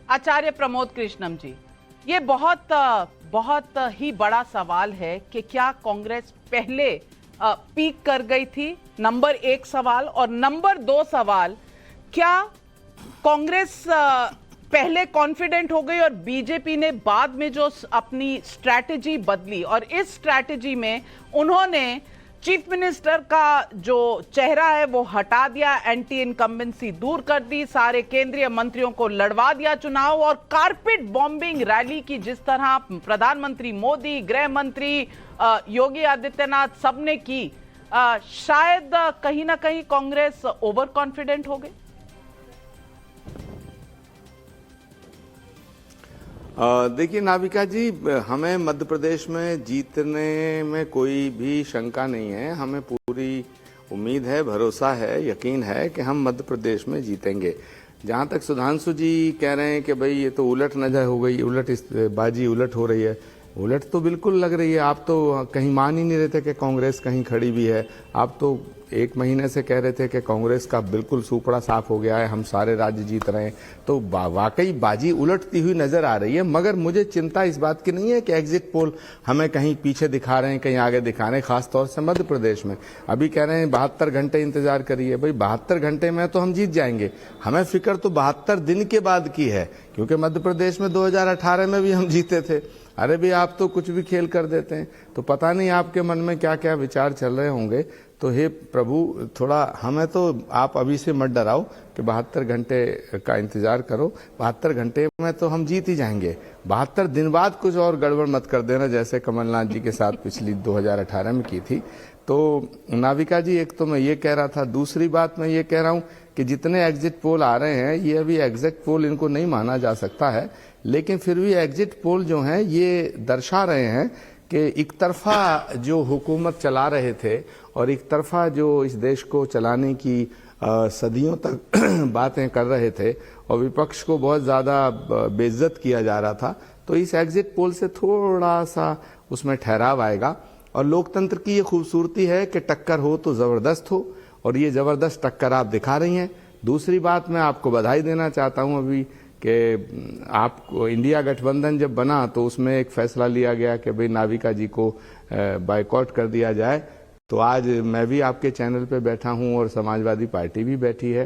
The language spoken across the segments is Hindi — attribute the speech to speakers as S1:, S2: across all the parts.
S1: आचार्य प्रमोद कृष्णम जी, ये बहुत ही बड़ा सवाल है कि क्या कांग्रेस पहले पीक कर गई थी, नंबर एक सवाल। और नंबर दो सवाल, क्या कांग्रेस पहले कॉन्फिडेंट हो गई और बीजेपी ने बाद में जो अपनी स्ट्रैटेजी बदली और इस स्ट्रैटेजी में उन्होंने चीफ मिनिस्टर का जो चेहरा है वो हटा दिया, एंटी इनकम्बेंसी दूर कर दी, सारे केंद्रीय मंत्रियों को लड़वा दिया चुनाव और कारपेट बॉम्बिंग रैली की जिस तरह प्रधानमंत्री मोदी, गृह मंत्री योगी आदित्यनाथ सबने की, शायद कहीं ना कहीं कांग्रेस ओवर कॉन्फिडेंट हो गई।
S2: देखिए नाविका जी, हमें मध्य प्रदेश में जीतने में कोई भी शंका नहीं है। हमें पूरी उम्मीद है, भरोसा है, यकीन है कि हम मध्य प्रदेश में जीतेंगे। जहां तक सुधांशु जी कह रहे हैं कि भाई ये तो उलट नजर हो गई, बाजी उलट हो रही है, उलट तो बिल्कुल लग रही है। आप तो कहीं मान ही नहीं रहे थे कि कांग्रेस कहीं खड़ी भी है। आप तो एक महीने से कह रहे थे कि कांग्रेस का बिल्कुल सुपड़ा साफ हो गया है, हम सारे राज्य जीत रहे हैं। तो वाकई बाजी उलटती हुई नजर आ रही है। मगर मुझे चिंता इस बात की नहीं है कि एग्जिट पोल हमें कहीं पीछे दिखा रहे हैं, कहीं आगे दिखा रहे हैं। खासतौर से मध्य प्रदेश में अभी कह रहे हैं 72 घंटे इंतजार करिए। भाई 72 घंटे में तो हम जीत जाएंगे। हमें फिक्र तो 72 दिन के बाद की है, क्योंकि मध्य प्रदेश में 2018 में भी हम जीते थे। अरे भी आप तो कुछ भी खेल कर देते हैं। तो पता नहीं आपके मन में क्या क्या विचार चल रहे होंगे। तो हे प्रभु, थोड़ा हमें तो आप अभी से मत डराओ कि 72 घंटे का इंतजार करो। 72 घंटे में तो हम जीत ही जाएंगे। 72 दिन बाद कुछ और गड़बड़ मत कर देना, जैसे कमलनाथ जी के साथ पिछली 2018 में की थी। तो नाविका जी, एक तो मैं ये कह रहा था। दूसरी बात मैं ये कह रहा हूं कि जितने एग्जिट पोल आ रहे हैं, ये अभी एग्जैक्ट पोल इनको नहीं माना जा सकता है, लेकिन फिर भी एग्जिट पोल जो हैं ये दर्शा रहे हैं कि एक तरफा जो हुकूमत चला रहे थे और एक तरफा जो इस देश को चलाने की सदियों तक बातें कर रहे थे और विपक्ष को बहुत ज्यादा बेइज्जत किया जा रहा था, तो इस एग्जिट पोल से थोड़ा सा उसमें ठहराव आएगा। और लोकतंत्र की ये खूबसूरती है कि टक्कर हो तो जबरदस्त हो, और ये जबरदस्त टक्कर आप दिखा रही हैं। दूसरी बात, मैं आपको बधाई देना चाहता हूं अभी कि आपको इंडिया गठबंधन जब बना तो उसमें एक फैसला लिया गया कि भाई नाविका जी को बायकॉट कर दिया जाए। तो आज मैं भी आपके चैनल पे बैठा हूं और समाजवादी पार्टी भी बैठी है।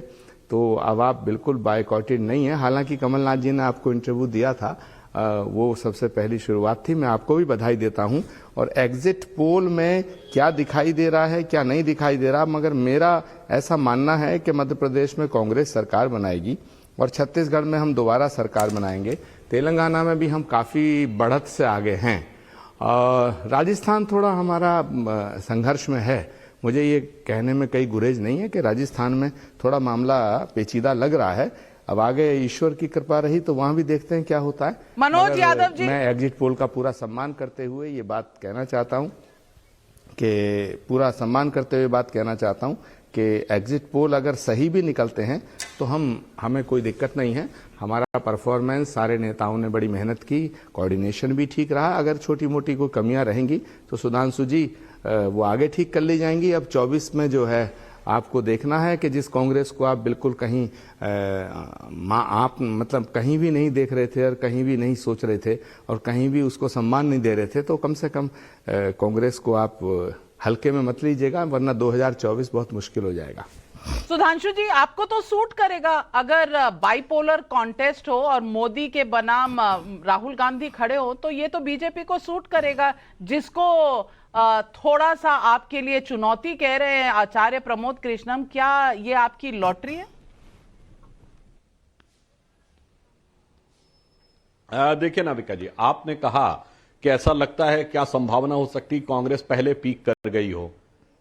S2: तो अब आप बिल्कुल बायकॉटेड नहीं है। हालांकि कमलनाथ जी ने आपको इंटरव्यू दिया था, वो सबसे पहली शुरुआत थी। मैं आपको भी बधाई देता हूं। और एग्जिट पोल में क्या दिखाई दे रहा है, क्या नहीं दिखाई दे रहा, मगर मेरा ऐसा मानना है कि मध्य प्रदेश में कांग्रेस सरकार बनाएगी और छत्तीसगढ़ में हम दोबारा सरकार बनाएंगे। तेलंगाना में भी हम काफी बढ़त से आगे हैं। राजस्थान थोड़ा हमारा संघर्ष में है। मुझे ये कहने में कई गुरेज नहीं है कि राजस्थान में थोड़ा मामला पेचीदा लग रहा है। अब आगे ईश्वर की कृपा रही तो वहां भी देखते हैं क्या होता है।
S1: मनोज यादव जी,
S2: मैं एग्जिट पोल का पूरा सम्मान करते हुए ये बात कहना चाहता हूं कि एग्जिट पोल अगर सही भी निकलते हैं तो हमें कोई दिक्कत नहीं है। हमारा परफॉर्मेंस, सारे नेताओं ने बड़ी मेहनत की, कोऑर्डिनेशन भी ठीक रहा। अगर छोटी मोटी कोई कमियां रहेंगी तो सुधांशु जी वो आगे ठीक कर ली जाएंगी। अब 24 में जो है आपको देखना है कि जिस कांग्रेस को आप बिल्कुल कहीं आप मतलब कहीं भी नहीं देख रहे थे और कहीं भी नहीं सोच रहे थे और कहीं भी उसको सम्मान नहीं दे रहे थे, तो कम से कम कांग्रेस को आप हल्के में मत लीजिएगा, वरना 2024 बहुत मुश्किल हो जाएगा।
S1: सुधांशु जी, आपको तो सूट करेगा अगर बाइपोलर कॉन्टेस्ट हो और मोदी के बनाम राहुल गांधी खड़े हो, तो ये तो बीजेपी को सूट करेगा। जिसको थोड़ा सा आपके लिए चुनौती कह रहे हैं आचार्य प्रमोद कृष्णम, क्या ये आपकी लॉटरी है?
S3: देखिए नाविका जी, आपने कहा कि ऐसा लगता है क्या संभावना हो सकती कांग्रेस पहले पीक कर गई हो।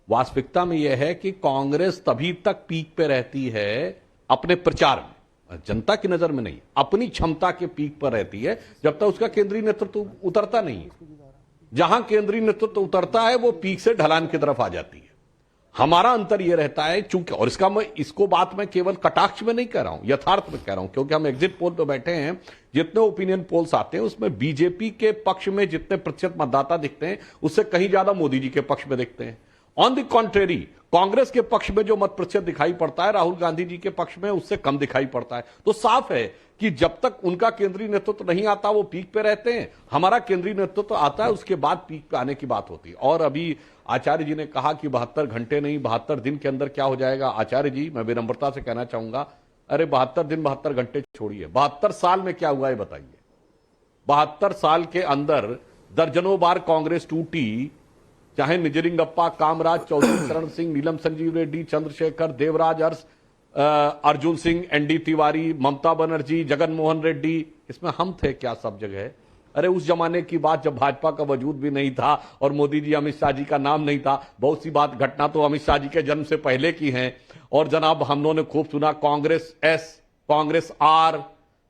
S3: वास्तविकता में यह है कि कांग्रेस तभी तक पीक पे रहती है अपने प्रचार में, जनता की नजर में नहीं, अपनी क्षमता के पीक पर रहती है जब तक उसका केंद्रीय नेतृत्व उतरता नहीं है। जहां केंद्रीय नेतृत्व उतरता है वो पीक से ढलान की तरफ आ जाती है। हमारा अंतर यह रहता है, चूंकि, और इसको बात मैं केवल कटाक्ष में नहीं कह रहा हूं, यथार्थ में कह रहा हूं, क्योंकि हम एग्जिट पोल पे बैठे हैं। जितने ओपिनियन पोल्स आते हैं उसमें बीजेपी के पक्ष में जितने प्रतिशत मतदाता दिखते हैं उससे कहीं ज्यादा मोदी जी के पक्ष में दिखते हैं। ऑन द कॉन्ट्रेरी, कांग्रेस के पक्ष में जो मत प्रतिशत दिखाई पड़ता है राहुल गांधी जी के पक्ष में उससे कम दिखाई पड़ता है। तो साफ है कि जब तक उनका केंद्रीय नेतृत्व नहीं आता वो पीक पे रहते हैं, हमारा केंद्रीय नेतृत्व आता है उसके बाद पीक पे आने की बात होती है। और अभी आचार्य जी ने कहा कि 72 घंटे नहीं 72 दिन के अंदर क्या हो जाएगा। आचार्य जी, मैं विनम्रता से कहना चाहूंगा, अरे 72 दिन 72 घंटे छोड़िए, 72 साल में क्या हुआ है बताइए। 72 साल के अंदर दर्जनों बार कांग्रेस टूटी, चाहे निजरिंगप्पा, कामराज, चौधरी चरण सिंह, नीलम संजीव रेड्डी, चंद्रशेखर, देवराज अरस, अर्जुन सिंह, एनडी तिवारी, ममता बनर्जी, जगन मोहन रेड्डी, इसमें हम थे क्या सब जगह। अरे उस जमाने की बात जब भाजपा का वजूद भी नहीं था और मोदी जी, अमित शाह जी का नाम नहीं था। बहुत सी बात घटना तो अमित शाह जी के जन्म से पहले की हैं। और जनाब हम लोगों ने खूब सुना Congress S, Congress R,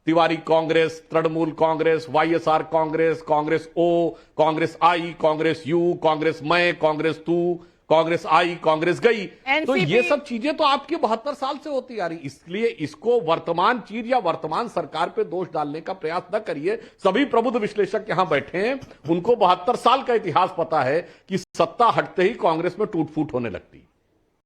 S3: Tiwari Congress, Trinamool Congress, YSR Congress, Congress O, Congress I, Congress U, Congress मैं, कांग्रेस तू, कांग्रेस आई, कांग्रेस गई। तो ये सब चीजें तो आपके 72 साल से होती आ रही। इसलिए इसको वर्तमान चीज या वर्तमान सरकार पे दोष डालने का प्रयास न करिए। सभी प्रबुद्ध विश्लेषक यहां बैठे हैं, उनको 72 साल का इतिहास पता है कि सत्ता हटते ही कांग्रेस में टूट फूट होने लगती।